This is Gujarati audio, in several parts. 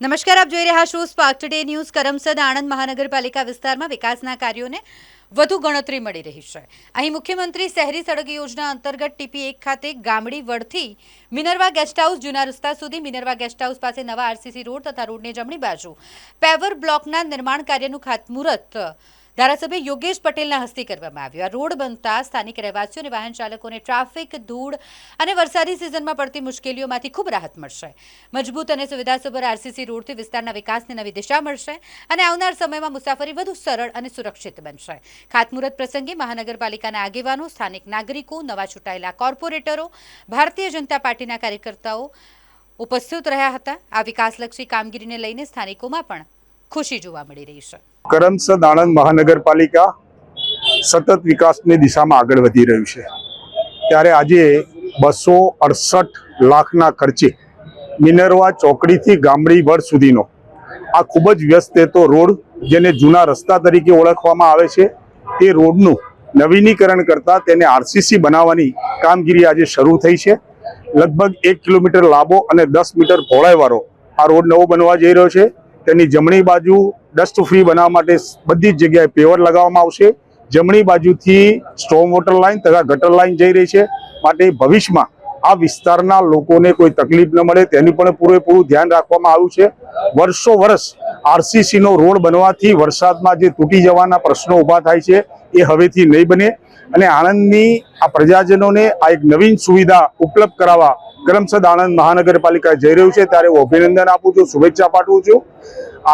નમસ્કાર, આપ જોઈ રહ્યા છો spark today news. Karamsad Anand મહાનગરપાલિકા વિસ્તારમાં વિકાસના કાર્યોને વધુ ગણતરી મળી રહી છે। અહીં મુખ્યમંત્રી શહેરી સડક યોજના અંતર્ગત ટીપી 1 ખાતે ગામડી વડથી મિનર્વા ગેસ્ટ હાઉસ જૂના રસ્તા સુધી મિનર્વા ગેસ્ટ હાઉસ પાસે નવા આરસીસી રોડ તથા રોડની જમણી બાજુ પેવર બ્લોકના નિર્માણ કાર્યનું ખાતમુહૂર્ત ધારાસભ્ય યોગેશ પટેલના હસ્તે કરવામાં આવ્યું। આ રોડ બનતા સ્થાનિક રહેવાસીઓ અને વાહન ચાલકોને ટ્રાફિક, ધૂળ અને વરસાદી સિઝનમાં પડતી મુશ્કેલીઓમાંથી ખૂબ રાહત મળશે। મજબૂત અને સુવિધાસભર આરસીસી રોડથી વિસ્તારના વિકાસને નવી દિશા મળશે અને આવનાર સમયમાં મુસાફરી વધુ સરળ અને સુરક્ષિત બનશે। ખાતમુહૂર્ત પ્રસંગે મહાનગરપાલિકાના આગેવાનો, સ્થાનિક નાગરિકો, નવા ચૂંટાયેલા કોર્પોરેટરો, ભારતીય જનતા પાર્ટીના કાર્યકર્તાઓ ઉપસ્થિત રહ્યા હતા। આ વિકાસલક્ષી કામગીરીને લઈને સ્થાનિકોમાં પણ ખુશી જોવા મળી રહી છે। કરમસદ આણંદ મહાનગરપાલિકા સતત વિકાસની દિશામાં આગળ વધી રહ્યું છે, ત્યારે આજે 268 લાખના ખર્ચે મિનર્વા ચોકડીથી ગામડી વડ સુધીનો આ ખૂબ જ વ્યસ્ત રહેતો રોડ, જેને જૂના રસ્તા તરીકે ઓળખવામાં આવે છે, તે રોડનું નવીનીકરણ કરતા તેને આરસીસી બનાવવાની કામગીરી આજે શરૂ થઈ છે। લગભગ 1 કિલોમીટર લાંબો અને 10 મીટર પહોળાઈવાળો આ રોડ નવો બનવા જઈ રહ્યો છે। તેની જમણી બાજુ ડસ્ટ ફ્રી બનાવવા માટે બધી જ જગ્યાએ પેવર લગાવવામાં આવશે। જમણી બાજુથી સ્ટ્રોમ વોટર લાઇન તથા ગટર લાઇન જઈ રહી છે, માટે ભવિષ્યમાં આ વિસ્તારના લોકોને કોઈ તકલીફ ન મળે તેનું પણ પૂરેપૂરું ધ્યાન રાખવામાં આવ્યું છે। વર્ષો વર્ષ આરસીસીનો રોડ બનવાથી વરસાદમાં જે તૂટી જવાના પ્રશ્નો ઊભા થાય છે એ હવેથી નહીં બને અને આણંદની આ પ્રજાજનોને આ એક નવીન સુવિધા ઉપલબ્ધ કરાવવા કરમસદ આણંદ મહાનગરપાલિકા જઈ રહ્યું છે, ત્યારે હું અભિનંદન આપું છું, શુભેચ્છા પાઠવું છું।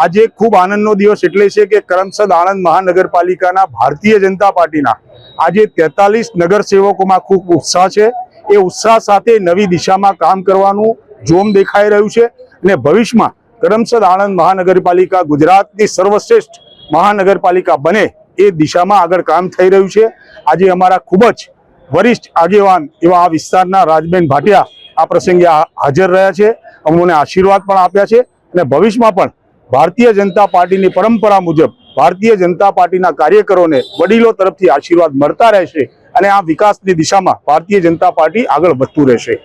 આજે ખૂબ આનંદનો દિવસ એટલે છે કે કરમસદ આણંદ મહાનગરપાલિકાના ભારતીય જનતા પાર્ટીના આજે 43 નગરસેવકોમાં ખૂબ ઉત્સાહ છે। એ ઉત્સાહ સાથે નવી દિશામાં કામ કરવાનું જોમ દેખાઈ રહ્યું છે અને ભવિષ્યમાં કરમસદ આણંદ મહાનગરપાલિકા ગુજરાતની સર્વશ્રેષ્ઠ મહાનગરપાલિકા બને એ દિશામાં આગળ કામ થઈ રહ્યું છે। આજે અમારા ખૂબ જ વરિષ્ઠ આગેવાન એવા આ વિસ્તારના રાજબેન ભાટિયા આ પ્રસંગે હાજર રહ્યા છે, અમને આશીર્વાદ પણ આપ્યા છે અને ભવિષ્યમાં પણ ભારતીય જનતા પાર્ટીની પરંપરા મુજબ ભારતીય જનતા પાર્ટીના કાર્યકરોને વડીલો તરફથી આશીર્વાદ મળતા રહેશે અને આ વિકાસની દિશામાં ભારતીય જનતા પાર્ટી આગળ વધતું રહેશે।